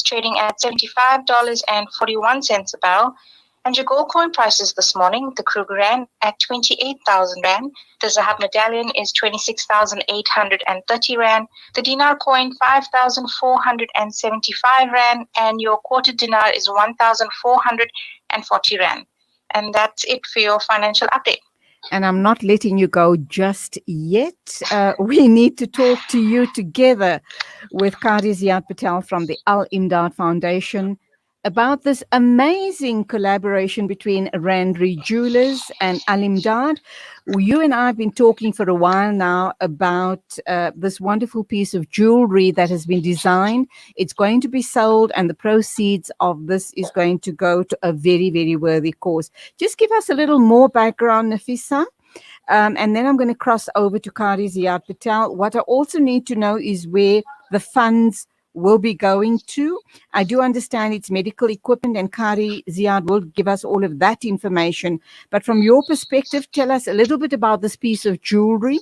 trading at $75.41 a barrel. And your gold coin prices this morning, the Kruger Rand at 28,000 Rand. The Zahab medallion is 26,830 Rand. The dinar coin, 5,475 Rand. And your quarter dinar is 1,440 Rand. And that's it for your financial update. And I'm not letting you go just yet. We need to talk to you together with Qarie Ziyaad Patel from the Al-Imdaad Foundation about this amazing collaboration between Randeree Jewellers and Al-Imdaad. You and I have been talking for a while now about this wonderful piece of jewelry that has been designed. It's going to be sold, and the proceeds of this is going to go to a very, very worthy cause. Just give us a little more background, Nafeesa. And then I'm going to cross over to Qarie Ziyaad Patel. What I also need to know is where the funds will be going to. I do understand it's medical equipment, and Qarie Ziyaad will give us all of that information. But from your perspective, tell us a little bit about this piece of jewelry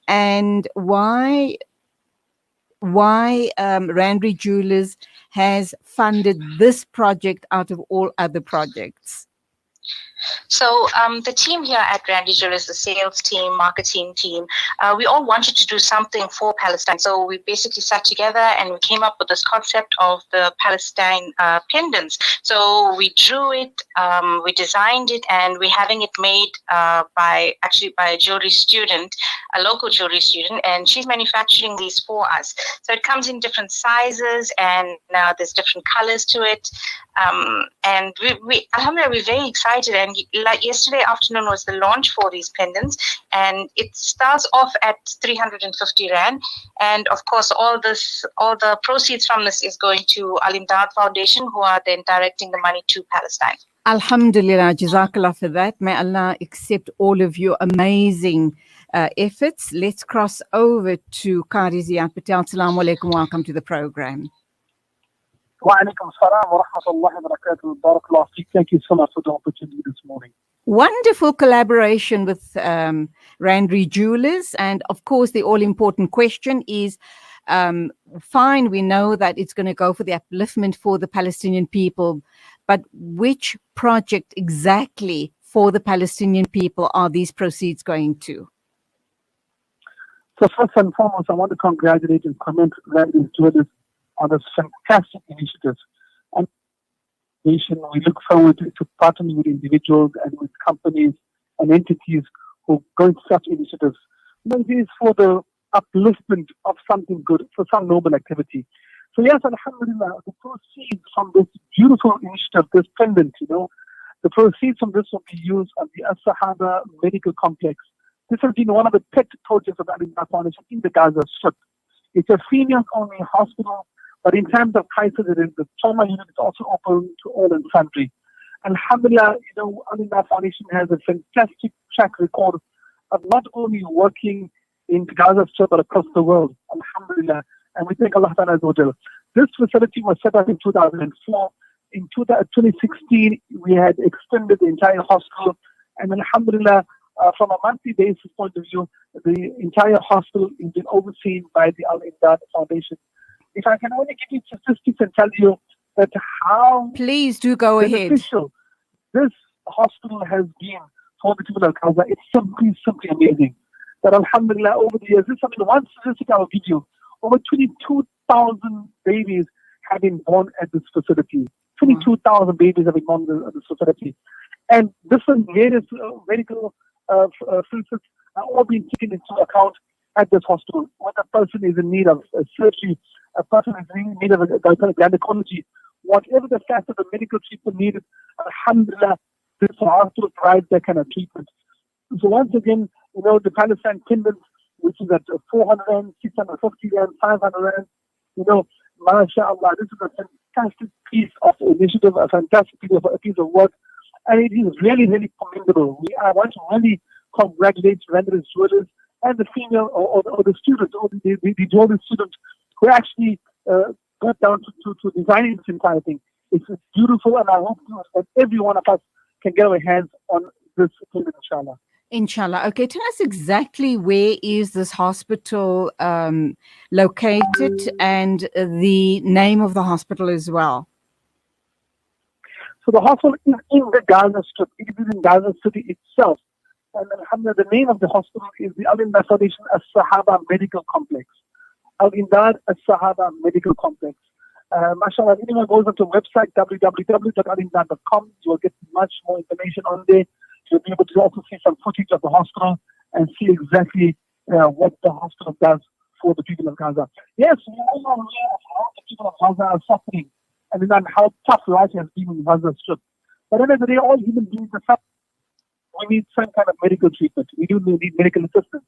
and why Randeree Jewellers has funded this project out of all other projects. So the team here at Randeree Jewellers, the sales team, marketing team, we all wanted to do something for Palestine. So we basically sat together and we came up with this concept of the Palestine pendants. So we drew it, we designed it, and we're having it made by a jewelry student, a local jewelry student, and she's manufacturing these for us. So it comes in different sizes, and there's different colors to it. And Alhamdulillah, we're very excited. And like yesterday afternoon was the launch for these pendants, and it starts off at 350 Rand. And of course, all the proceeds from this is going to Al-Imdaad Foundation, who are then directing the money to Palestine. Alhamdulillah, Jazakallah for that. May Allah accept all of your amazing efforts. Let's cross over to Qarie Ziyaad Patel. Assalamu alaikum, welcome to the program. Wa-alaikum salam wa rahmatullahi wa barakatuh. Barakallah feek. Thank you so much for the opportunity this morning. Wonderful collaboration with Randeree Jewellers. And of course, the all-important question is, fine, we know that it's going to go for the upliftment for the Palestinian people, but which project exactly for the Palestinian people are these proceeds going to? So first and foremost, I want to congratulate and commend Randeree Jewellers on this fantastic initiative. And we look forward to partnering with individuals and with companies and entities who go into such initiatives. It is for the upliftment of something good, for some noble activity. So yes, alhamdulillah, the proceeds from this beautiful initiative, this pendant, the proceeds from this will be used at the As-Sahaba Medical Complex. This has been one of the pet projects of the Al-Imdaad Foundation in the Gaza Strip. It's a female-only hospital, but in terms of crisis, the trauma unit is also open to all and sundry. Alhamdulillah, Al-Imdaad Foundation has a fantastic track record of not only working in the Gaza Strip, but across the world. Alhamdulillah. And we thank Allah Ta'ala. This facility was set up in 2004. In 2016, we had extended the entire hospital. And alhamdulillah, from a monthly basis point of view, the entire hospital is been overseen by the Al-Imdaad Foundation. If I can only give you statistics and tell you that how please do go ahead. This hospital has been for the people of Gaza, it's simply amazing. That alhamdulillah, over the years, one statistic I will give you, over 22,000 babies have been born at this facility. 22,000 babies have been born at this facility. And different various medical filters are all being taken into account at this hospital. When a person is in need of surgery, a person is in need of gynecology, whatever the fact of the medical treatment needed, alhamdulillah, this hospital provides that kind of treatment. So once again, the Palestine pendants, which is at 400 Rand, 650 Rand, 500 Rand, mashallah, this is a fantastic piece of initiative, a fantastic piece of work, and it is really, really commendable. I want to really congratulate Randeree Jewellers and the female or the students, or the jewelry students who actually got down to designing this entire thing. It's beautiful, and I hope that every one of us can get our hands on this thing, inshallah. Inshallah. Okay, tell us exactly where is this hospital located and the name of the hospital as well. So the hospital is in the Gaza Strip. It is in Gaza City itself. And alhamdulillah, the name of the hospital is the Al-Imdaad Foundation As-Sahaba Medical Complex. Al-Imdaad As-Sahaba Medical Complex. MashaAllah, if anyone goes onto the website www.alimdaad.com, you will get much more information on there. You'll be able to also see some footage of the hospital and see exactly what the hospital does for the people of Gaza. Yes, we all are aware of how the people of Gaza are suffering and how tough life has been in Gaza Strip. But at the end of the day, all human beings are suffering. We need some kind of medical treatment. We do need medical assistance.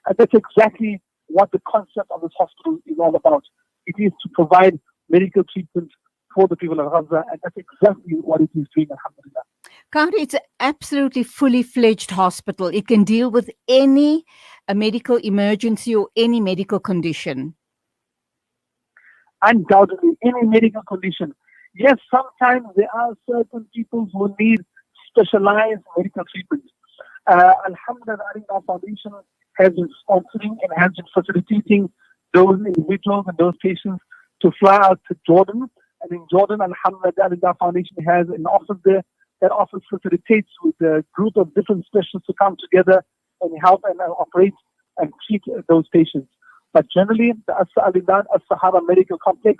And that's exactly what the concept of this hospital is all about. It is to provide medical treatment for the people of Gaza, and that's exactly what it is doing, alhamdulillah. Qarie, it's an absolutely fully fledged hospital. It can deal with any medical emergency or any medical condition. Undoubtedly, any medical condition. Yes, sometimes there are certain people who need specialized medical treatment. Alhamdulillah, the Al-Imdaad Foundation has been sponsoring and has been facilitating those individuals and those patients to fly out to Jordan. And in Jordan, alhamdulillah, the Al-Imdaad Foundation has an office there. That office facilitates with a group of different specialists to come together and help and operate and treat those patients. But generally, the Al-Imdaad As-Sahaba Medical Complex,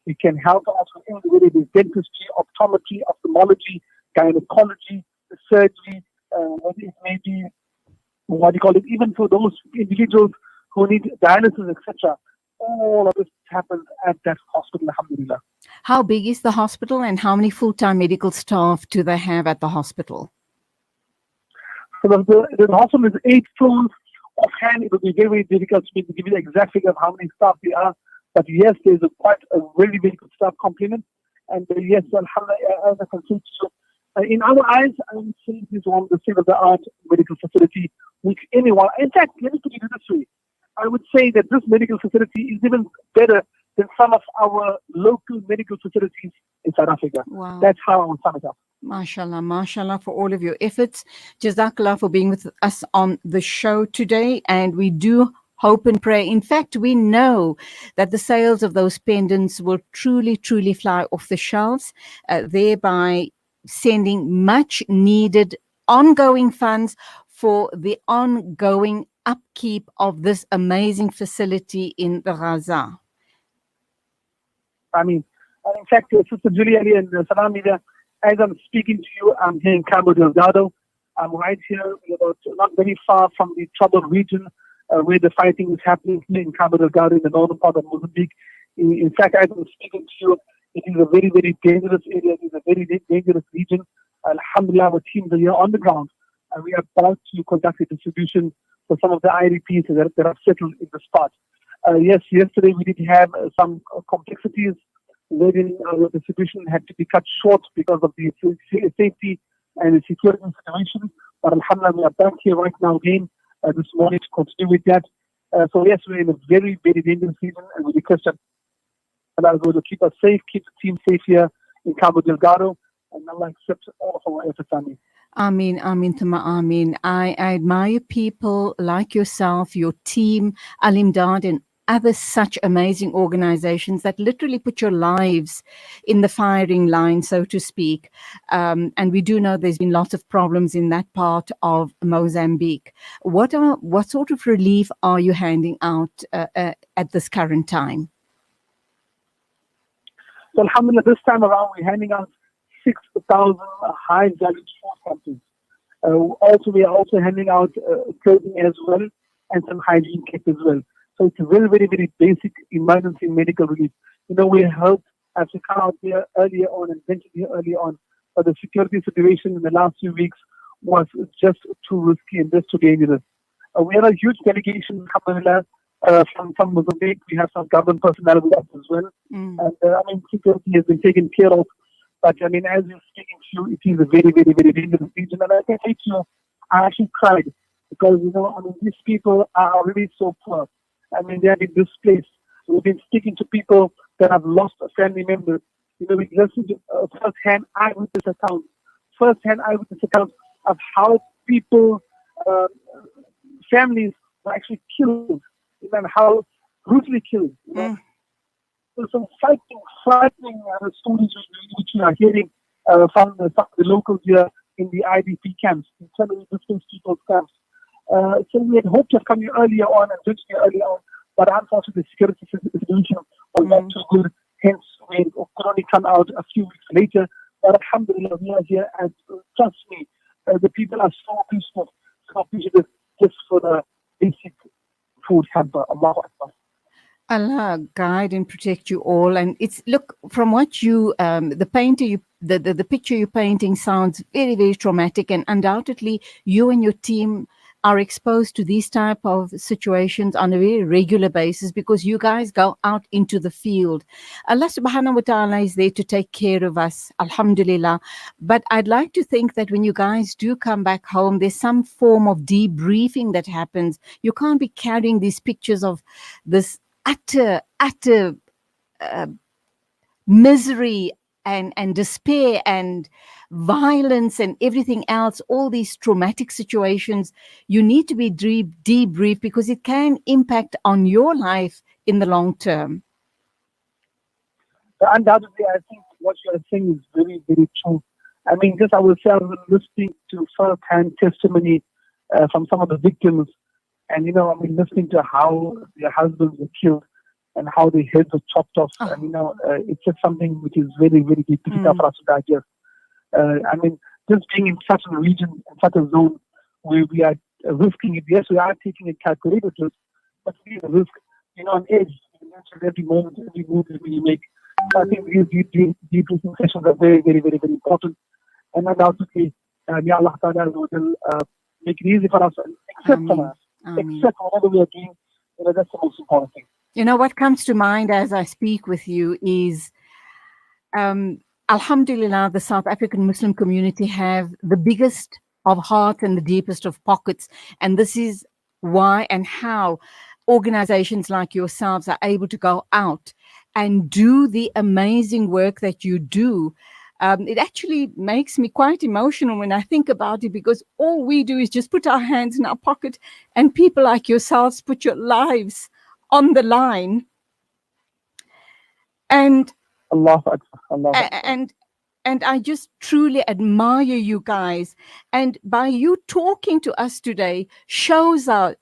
it can help us with individual dentistry, optometry, ophthalmology, gynecology, surgery, whether it may be, even for those individuals who need dialysis, etc. All of this happens at that hospital, alhamdulillah. How big is the hospital and how many full-time medical staff do they have at the hospital? So the hospital is 8 floors. Offhand, it would be very, very difficult to give you the exact figure of how many staff there are. But yes, there's quite a very, very good staff complement. And yes, alhamdulillah, as I can say to you, in our eyes, I would say this is one of the state-of-the-art medical facility which anyone, in fact, let me put it this way. I would say that this medical facility is even better than some of our local medical facilities in South Africa. Wow. That's how I would sum it up. MashaAllah, MashaAllah for all of your efforts. Jazakallah for being with us on the show today. And we do hope and pray. In fact, we know that the sales of those pendants will truly, truly fly off the shelves, thereby sending much needed ongoing funds for the ongoing upkeep of this amazing facility in the Gaza. I mean, in fact, Sister Julia and Salam Media, as I'm speaking to you, I'm here in Cabo Delgado. I'm right here, about not very far from the troubled region where the fighting is happening here in Cabo Delgado in the northern part of Mozambique. In fact, as I'm speaking to you, it is a very, very dangerous area. It is a very dangerous region. Alhamdulillah, our teams are here on the ground. And we are about to conduct a distribution for some of the IDPs that have settled in the spot. Yes, yesterday we did have some complexities wherein our distribution had to be cut short because of the safety and the security situation. But alhamdulillah, we are back here right now again this morning to continue with that. So yes, we're in a very, very dangerous season, and we request that Allah will keep us safe, keep the team safe here in Cabo Delgado, and Allah accept all of our efforts. Ameen, Ameen, Thumma Ameen. I admire people like yourself, your team, Al-Imdaad, and other such amazing organizations that literally put your lives in the firing line, so to speak. And we do know there's been lots of problems in that part of Mozambique. What sort of relief are you handing out at this current time? So alhamdulillah, this time around we're handing out 6,000 high-valued food samples. Also, we are also handing out clothing as well and some hygiene kits as well. So it's a very, very, very basic emergency medical relief. You know, we helped as we come out here earlier on and ventured here earlier on, but the security situation in the last few weeks was just too risky and just too dangerous. We have a huge delegation, alhamdulillah, from Mozambique. We have some government personnel with us as well. And I mean, security has been taken care of. But I mean, as you're speaking to you, it is a very, very, very dangerous region. And I can say to you, I actually cried because, you know, I mean, these people are already so poor. I mean, they have been displaced. We've been speaking to people that have lost a family member. You know, we listened to first-hand eyewitness accounts of how people uh, families were actually killed, and how brutally killed. So some frightening stories which we are hearing from the locals here in the IDP camps, in internally displaced people's camps. So we had hoped to have come here earlier on and reached here earlier on, but unfortunately the security situation was not too good. Hence, we could only come out a few weeks later. But alhamdulillah, we are here, and trust me, the people are so appreciative just for the basic food hamper. Allahu Akbar. Allah guide and protect you all. And it's, look, from what you the picture you're painting sounds very, very traumatic, and undoubtedly you and your team are exposed to these type of situations on a very regular basis because you guys go out into the field. Allah subhanahu wa ta'ala is there to take care of us, alhamdulillah. But I'd like to think that when you guys do come back home, there's some form of debriefing that happens. You can't be carrying these pictures of this utter misery and despair and violence and everything else, all these traumatic situations. You need to be debriefed because it can impact on your life in the long term. Undoubtedly, I think what you are saying is very, very true. I mean, just ourselves listening to first-hand testimony from some of the victims, and listening to how their husbands were killed and how their heads were chopped off. And it's just something which is very, very difficult for us to digest. I mean, just being in such a region, in such a zone where we are risking it. Yes, we are taking a calculated risk, but we are risk, on edge. You mentioned every moment, every move that we make. So I think these debriefing sessions are very, very, very, very important. And undoubtedly, may Allah Ta'ala will make it easy for us and accept from us. Accept whatever we are doing. That's the most important thing. What comes to mind as I speak with you is, alhamdulillah, the South African Muslim community have the biggest of hearts and the deepest of pockets. And this is why and how organizations like yourselves are able to go out and do the amazing work that you do. It actually makes me quite emotional when I think about it, because all we do is just put our hands in our pocket, and people like yourselves put your lives on the line. And Allah Akbar. And I just truly admire you guys. And by you talking to us today shows our,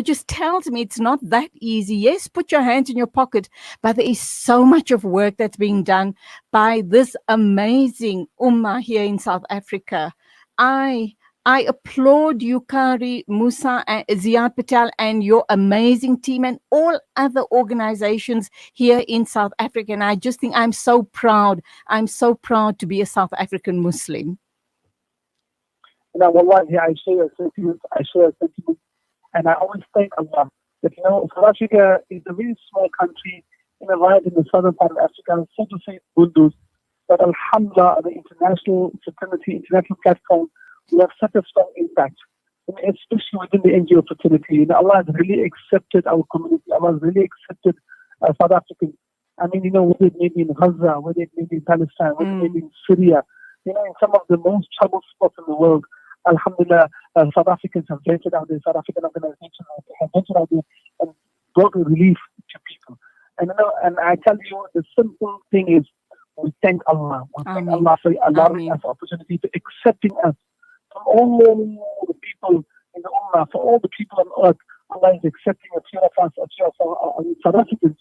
just tells me it's not that easy. Yes, put your hands in your pocket, but there is so much of work that's being done by this amazing ummah here in South Africa. I applaud you, Qarie Ziyaad Patel, and your amazing team and all other organizations here in South Africa. And I just think I'm so proud. I'm so proud to be a South African Muslim. Wallahi, I share a sentiment. And I always thank Allah that, South Africa is a very small country right in the southern part of Africa, so to say, Bundus. But alhamdulillah, the international fraternity, international platform, we have such a strong impact, especially within the NGO fraternity. Allah has really accepted our community. Allah has really accepted South Africans. I mean, whether it may be in Gaza, whether it may be in Palestine, whether it may be in Syria, in some of the most troubled spots in the world. Alhamdulillah, South Africans have ventured out there, South African organizations have ventured out there and brought relief to people. And I tell you, the simple thing is, we thank Allah. We thank Allah for allowing us the opportunity to accepting us from all the people in the Ummah, for all the people on earth. Allah is accepting a few of us, a few of our South Africans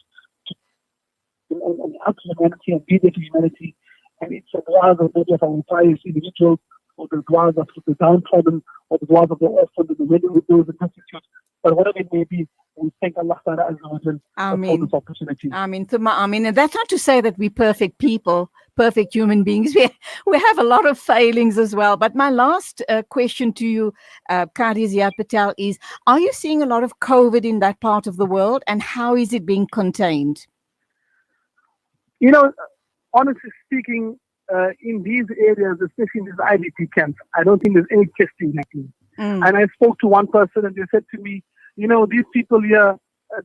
and help humanity and be there to humanity. And it's a dua of our pious individuals, or the du'as of the downtrodden, or the du'as of the orphan, the widows, the prostitutes. But whatever it may be, we thank Allah Ta'ala for this opportunity. Ameen. And that's not to say that we're perfect people, perfect human beings. We have a lot of failings as well. But my last question to you, Qarie Ziyaad Patel, is, are you seeing a lot of COVID in that part of the world, and how is it being contained? Honestly speaking, in these areas, especially in these IDP camps, I don't think there's any testing happening. And I spoke to one person and they said to me, these people here,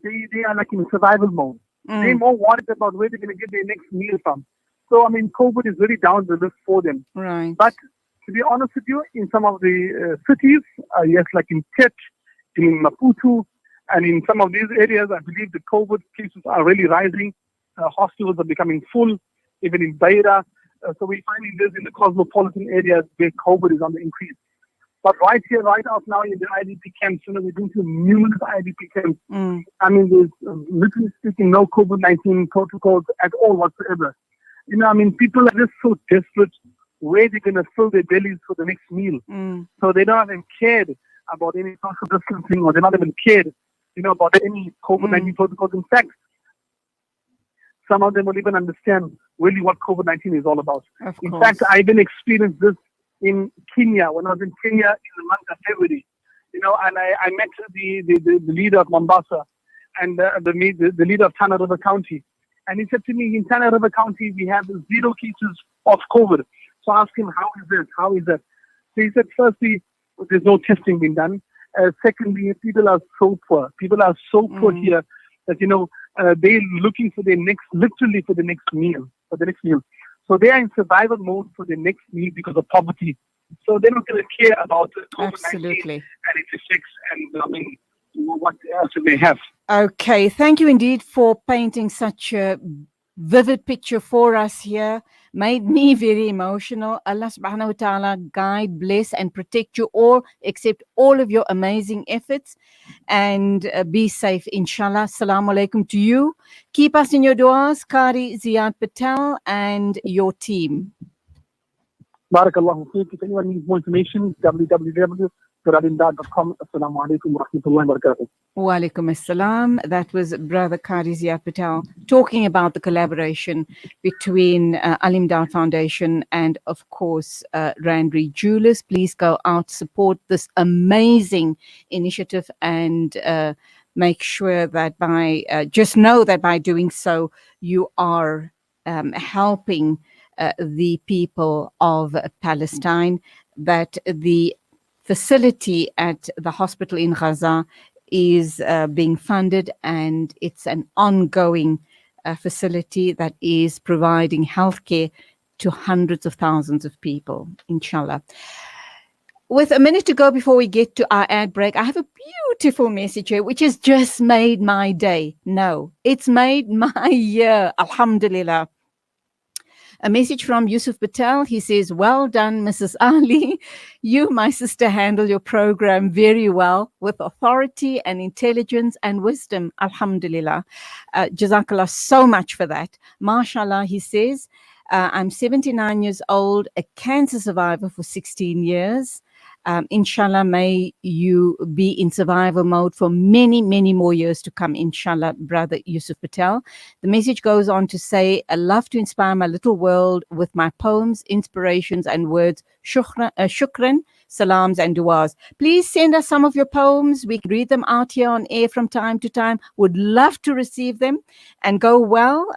they are like in survival mode. They're more worried about where they're going to get their next meal from. So, I mean, COVID is very down the list for them. Right. But To be honest with you, in some of the cities, yes, like in Tet, in Maputo, and in some of these areas, I believe the COVID cases are really rising. Hospitals are becoming full, even in Beira. So we're finding this in the cosmopolitan areas where COVID is on the increase. But right here, right out now in the IDP camps, we're going to numerous IDP camps. I mean, there's literally speaking no COVID-19 protocols at all whatsoever. People are just so desperate where they're going to fill their bellies for the next meal. So they don't even care about any social distancing, or they're not even cared, about any COVID-19 protocols. In fact, some of them will even understand really what COVID-19 is all about. In fact, I even experienced this in Kenya, when I was in Kenya in the month of February, and I met the leader of Mombasa and the leader of Tana River County. And he said to me, in Tana River County, we have 0 cases of COVID. So I asked him, how is that? So he said, firstly, there's no testing being done. Secondly, people are so poor. People are so poor here that, they're looking for literally for the next meal. So they are in survival mode for the next meal because of poverty. So they're not going to care about COVID-19 and its effects and what else they have. Okay, thank you indeed for painting such a vivid picture for us here. Made me very emotional. Allah subhanahu wa ta'ala guide, bless and protect you all, accept all of your amazing efforts, and be safe, inshallah. Assalamu alaikum to you. Keep us in your du'as, Qarie Ziyaad Patel and your team. Barakallahu feek. If anyone needs more information, www.al-imdaad.com. Assalamu alaikum wa rahmatullahi wa barakatuh. Wa alaikum assalam. That was Brother Qarie Ziyaad Patel talking about the collaboration between Al-Imdaad Foundation and, of course, Randeree Jewellers. Please go out, support this amazing initiative, and make sure that just know that by doing so, you are helping the people of Palestine, that the facility at the hospital in Gaza is being funded, and it's an ongoing facility that is providing healthcare to hundreds of thousands of people, inshallah. With a minute to go before we get to our ad break, I have a beautiful message here which has just made my day. No, it's made my year, alhamdulillah. A message from Yusuf Patel. He says, well done, Mrs. Ali. You, my sister, handle your program very well with authority and intelligence and wisdom. Alhamdulillah. Jazakallah so much for that. MashaAllah, he says, I'm 79 years old, a cancer survivor for 16 years. Inshallah, may you be in survival mode for many, many more years to come, inshallah, Brother Yusuf Patel. The message goes on to say, I love to inspire my little world with my poems, inspirations, and words. Shukran, salams, and du'as. Please send us some of your poems. We can read them out here on air from time to time. Would love to receive them. And go well.